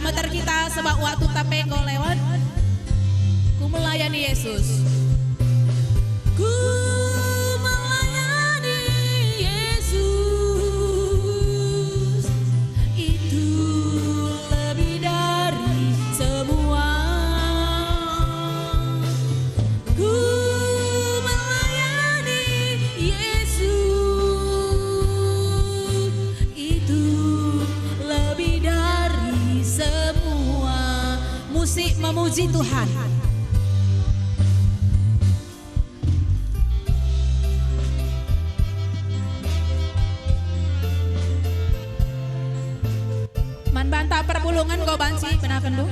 meter kita sebab waktu tapengko lewat. Ku melayani Yesus. Ku melayani Yesus. Itu lebih dari semua. Ku melayani Yesus. Itu lebih dari semua. Musik memuji Tuhan. Bantah perpulungan kau bansi benakan du.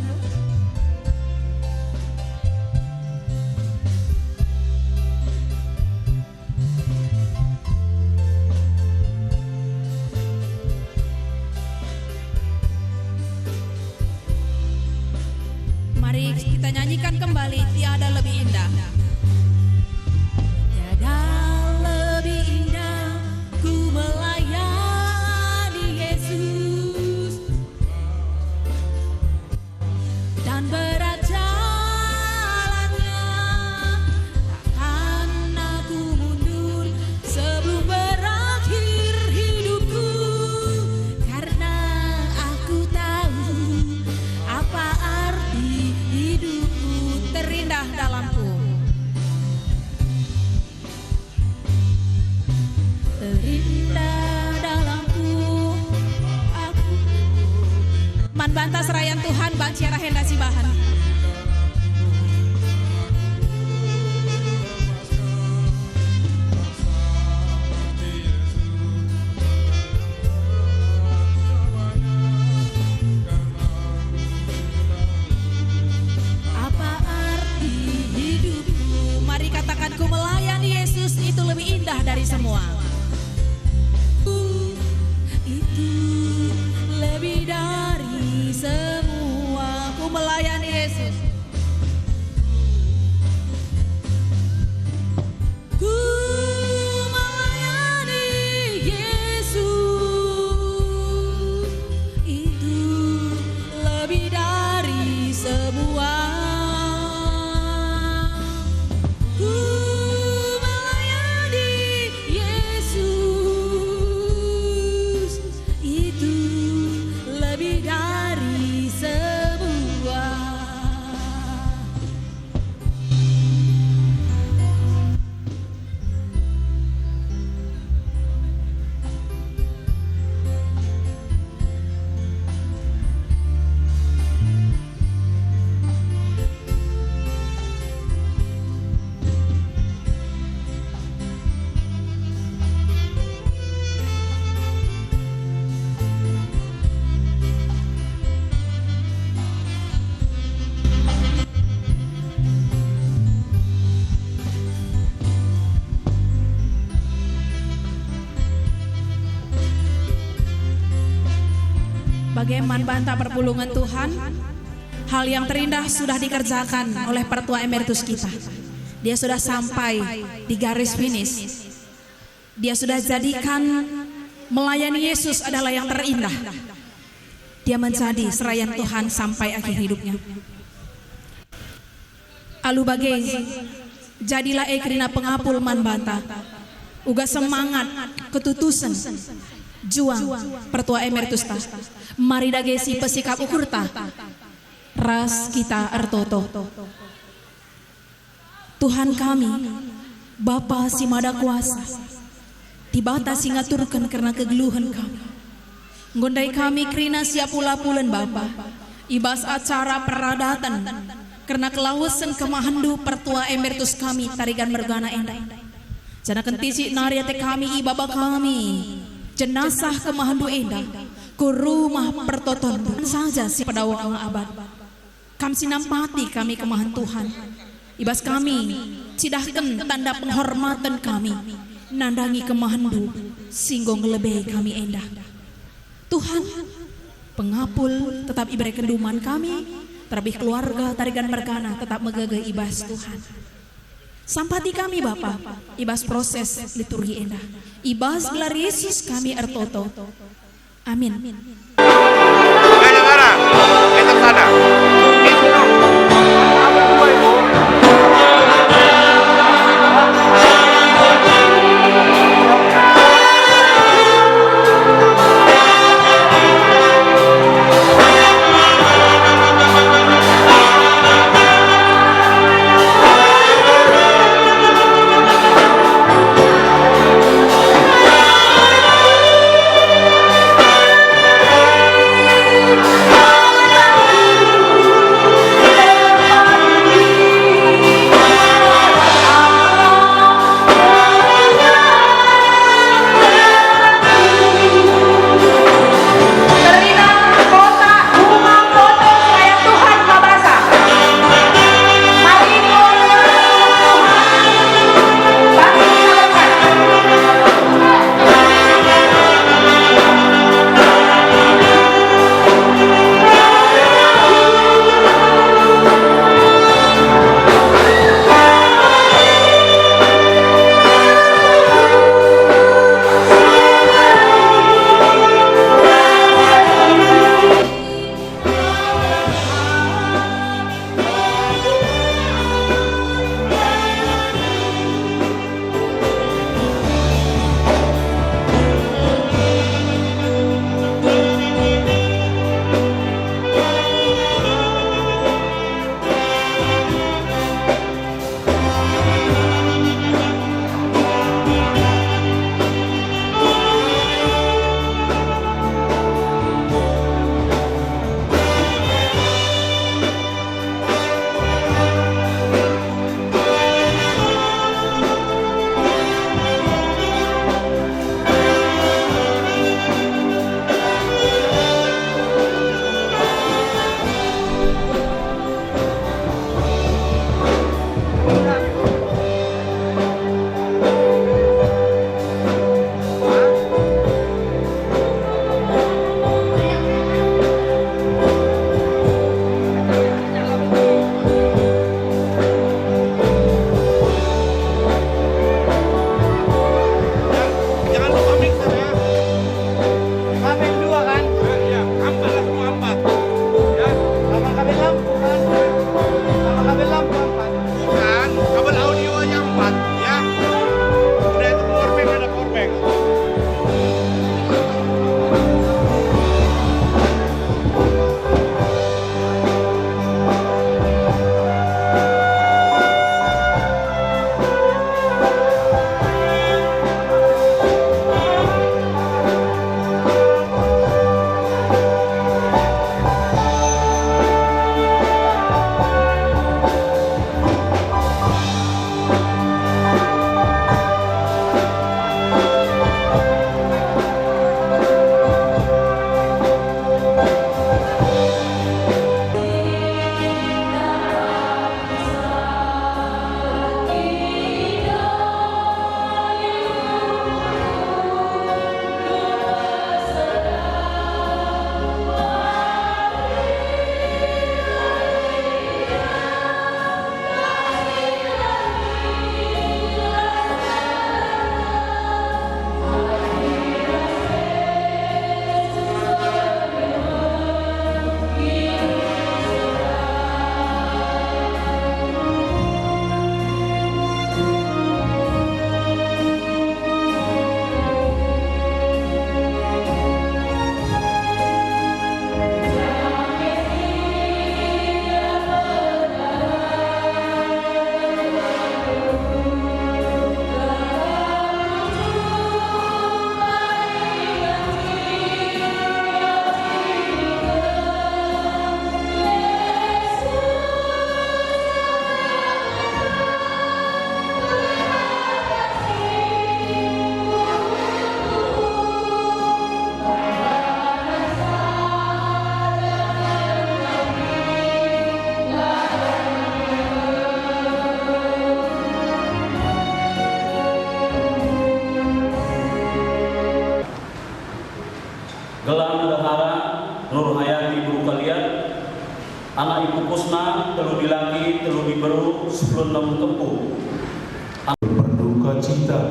Mari kita nyanyikan kembali tiada lebih indah. Tiada lebih indah ku melayani Yesus. Dan berat jalannya, takkan aku mundur sebelum berakhir hidupku. Karena aku tahu apa arti hidupku terindah dalamku. Terindah dalamku aku. Man bantah serayan Tuhan ban ciara henda si bahan. Apa arti hidupku? Mari katakan ku melayani Yesus itu lebih indah dari semua. Itu lebih dari semua. Ku melayani Yesus. Ku melayani Yesus. Itu lebih dari semua. Ku melayani Yesus. Itu lebih dari semua. Bagaimana bantah perpulungan Tuhan? Hal yang terindah sudah dikerjakan oleh Pertua Emeritus kita. Dia sudah sampai di garis finish. Dia sudah jadikan melayani Yesus adalah yang terindah. Dia menjadi serayan Tuhan sampai akhir hidupnya. Alu bagai jadilah ekrina pengapul man bantah. Uga semangat ketutusan juang Pertua Emeritus ta. Mari dagesi pesikap ukur ta. Ras kita ertoto. Tuhan kami, Bapa si Mada Kuasa, tibata si ngaturkan karena kegeluhan kami. Ngondai kami krina siap pula-pulen Bapa. Ibas acara peradatan karena kelausan kemahandu Pertua Emeritus kami tarigan mergana endah. Jana kentisi nariate kami ibaba kami. Jenazah kemahandu endah ku rumah pertoton saja si pedawang abad. Kami sinampati kami kemahan Tuhan. Ibas kami cidahkan tanda penghormatan kami. Nandangi kemahandu singgong lebih kami endah. Tuhan pengapul tetap ibarat kenduman kami. Terlebih keluarga tarigan mergana tetap megagah ibas Tuhan. Sampati kami Bapa, ibas proses liturgi endah. Ibas gelar Yesus kami ertoto. Amin. Anak ibu Kusna telu dilaki telu diberu sebelum namun tempuh. Berduka cita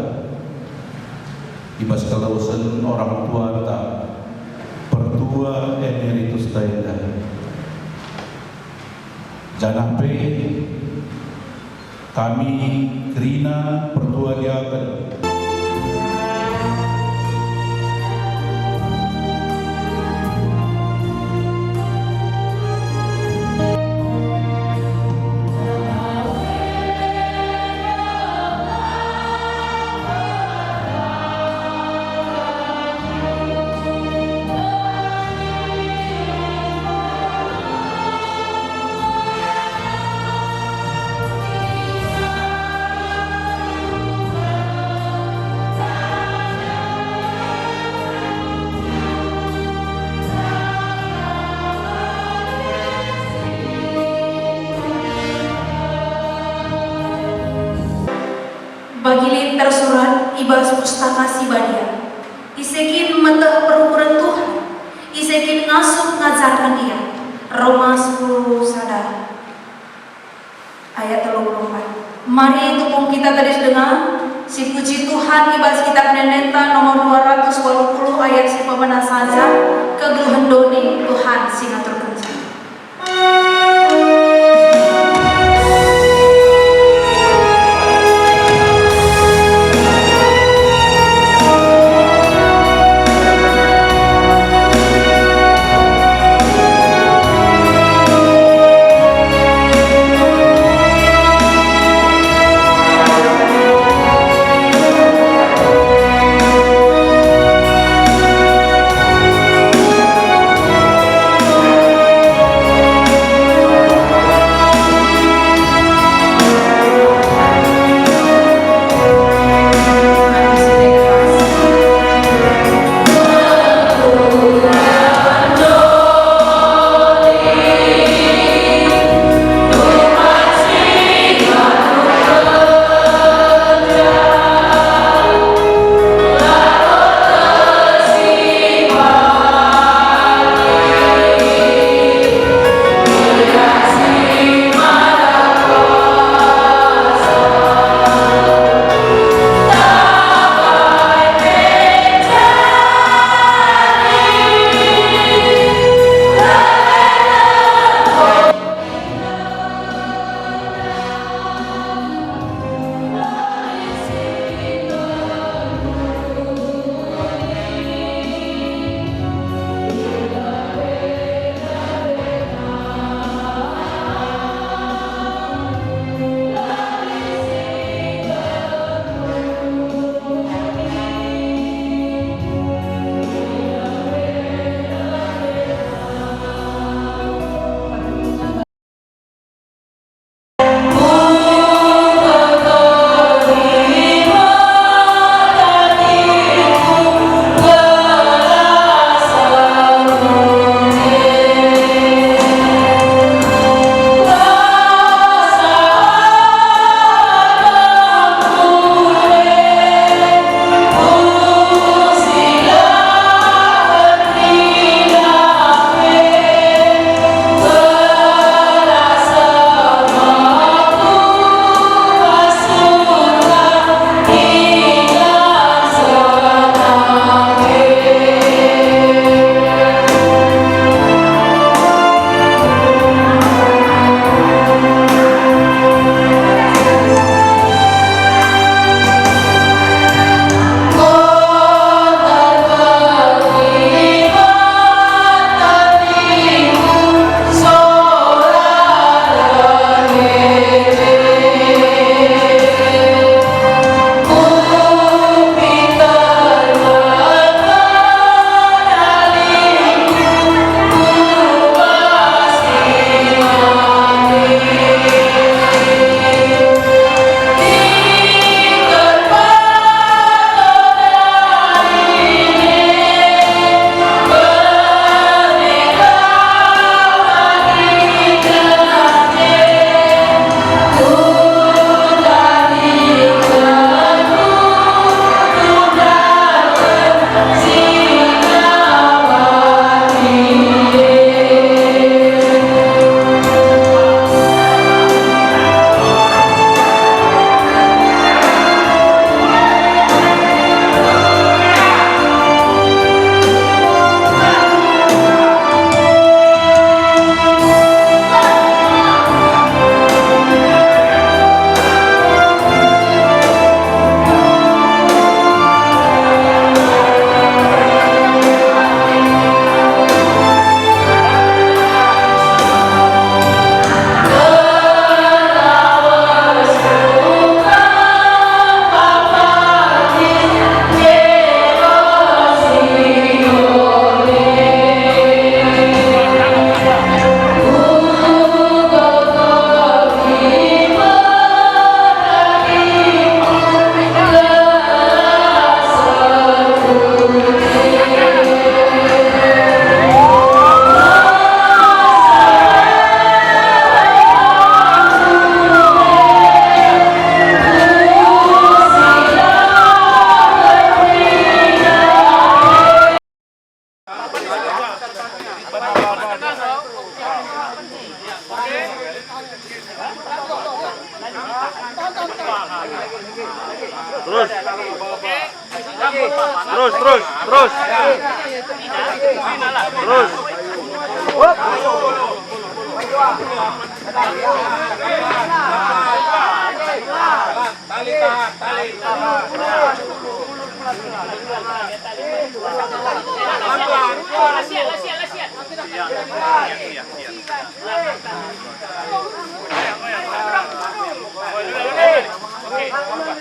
ibas kelausan orang tua ta pertua emeritus Taida janape kami Krina pertua diakan Bagilin tersurat ibas pustaka Sibadia. Isekin mata perukuran Tuhan. Isekin ngasuh ngajarkan dia. Roma 10 sadar. Ayat 34. Mari itu pun kita terus dengar. Si puji Tuhan ibas kitab Neneta nomor 280 ayat si pemena saja. Kegeluhan doni Tuhan si ngatur kencang.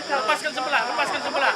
Lepaskan sebelah.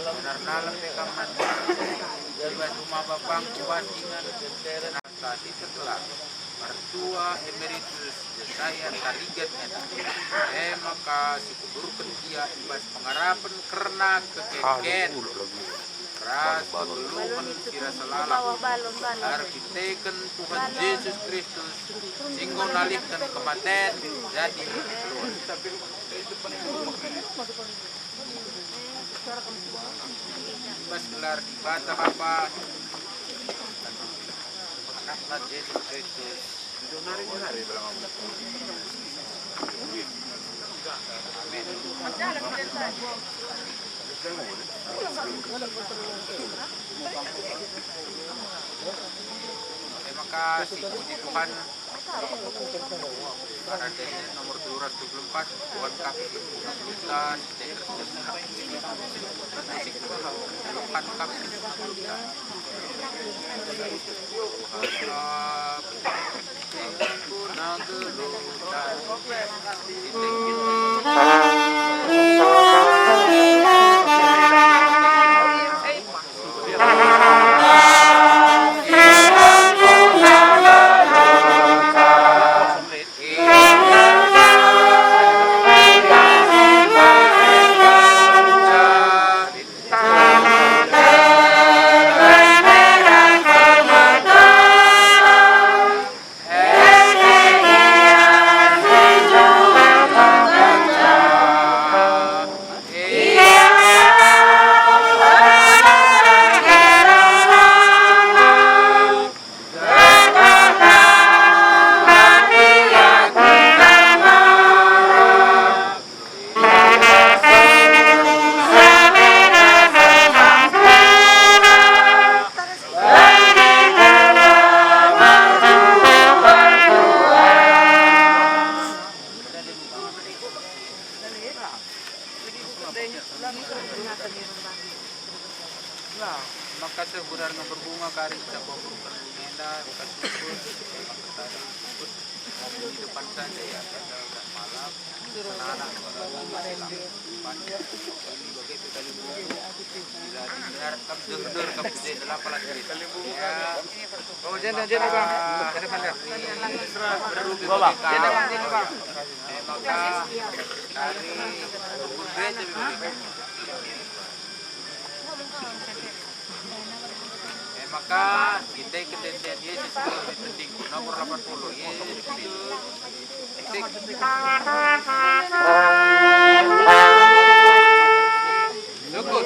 Benar-benar pekaman Dewan Rumah Babang Kubandingan Nasati setelah Mertua Emeritus Jaya Tarigat maka sikudurkan dia ibas pengarapan karena kekeken ras belum kira selalang arkiteken Tuhan Yesus Kristus singgo nalihkan kematian jadi ibas gelar ibadah Bapa anaklah Yesus Kristus amin. Terima kasih puji Tuhan karena ini nomor 224 Tuhan kami kita Tuhan kami Nah, maka sebulan berbunga karing kita bobor berbunga bukan subur di depan saja ya pada malam anak-anak ini begitu kali bila dengar kamu dengar kamu jadi delapan cerita ya oh jangan bang ada pandang berugi bang maka dari gereja maka kita ketentuan Yesus lebih penting nomor 80 Yesus cukup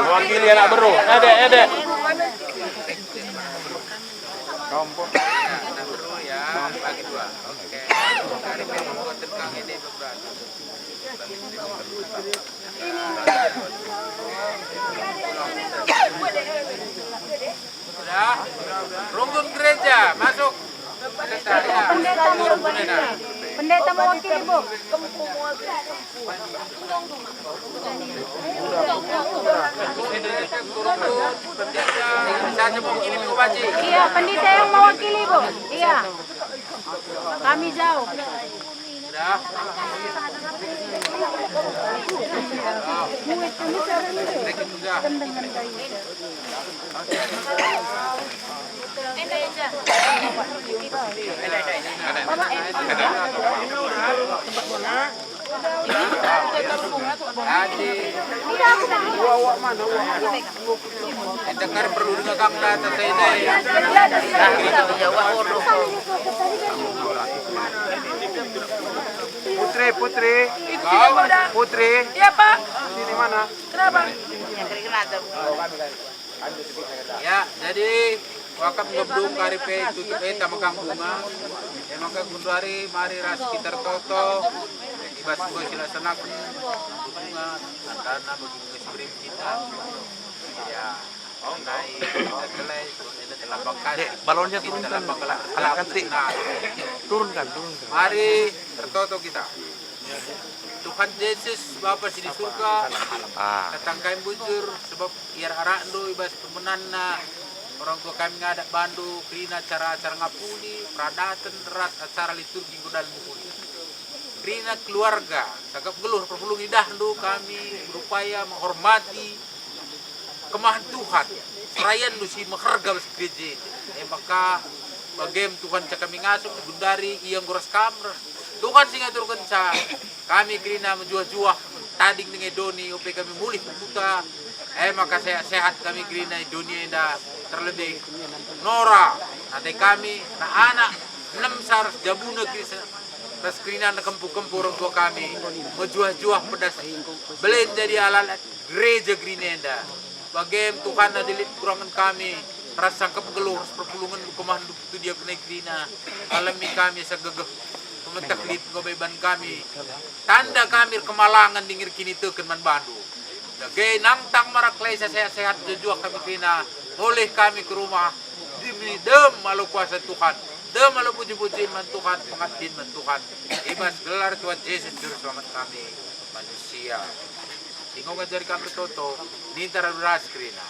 Mewakili anak beru. Ede. Kelompok anak beru ya bagi dua. Oke. Dari membuat tentang ini beberapa. Sudah. Rumpun gereja masuk. Pendeta mewakili, Bu. Iya, pendeta yang mewakili, Bu. Iya. Kami jauh. Sudah. Dengar perlu dengan kang data saya Putri. Iya Pak. Sini mana? Kenapa? Ya, jadi wakaf ngebdum karipe tutup tamakang bunga. Ya maka gundari mari ras sekitar toto. ibas ko sila sa nakon dukungan andana bagi ngesbrim kita ya naik kelai ini telah bangkal balonnya turunkan. dalam bangkal Angkat, Tik. Turunkan. mari tertoto kita Tuhan Yesus Bapa di surga datang kami bujur sebab iar arando ibas pemenan na orang tua kami ngadak bandu krina acara-acara ngapuli pradatan rat acara liturgi godal mukuli krina keluarga sagap geluh perpulung idah do kami berupaya menghormati kemahan Tuhan serayan lu si mengharga bas gereja maka bagem Tuhan cak kami ngasup gundari yang goras kamar Tuhan sing aturkan sa kami krina menjuah-juah tading dengan doni upe kami mulih buta maka sehat kami krina dunia indah terlebih Nora nanti kami anak 6 sar jabuna tas krina na kempu-kempu orang tua kami menjuah-juah pedas belen jadi alat gereja Grinenda bagem Tuhan adilit kurangan kami rasa kepegeluh perpulungan kemahan itu dia kena Grina alami kami segegeh pementaklit gobeban kami tanda kami kemalangan dingir kini teken man bandu dage nangtang marak lay sehat-sehat jujuak kami Grina oleh kami ke rumah demi dem malu kuasa Tuhan dem malu puji-puji man Tuhan pengatin man Tuhan ibas gelar Tuhan Yesus juru selamat kami manusia tinggal ngajari kami toto nintara beras Grina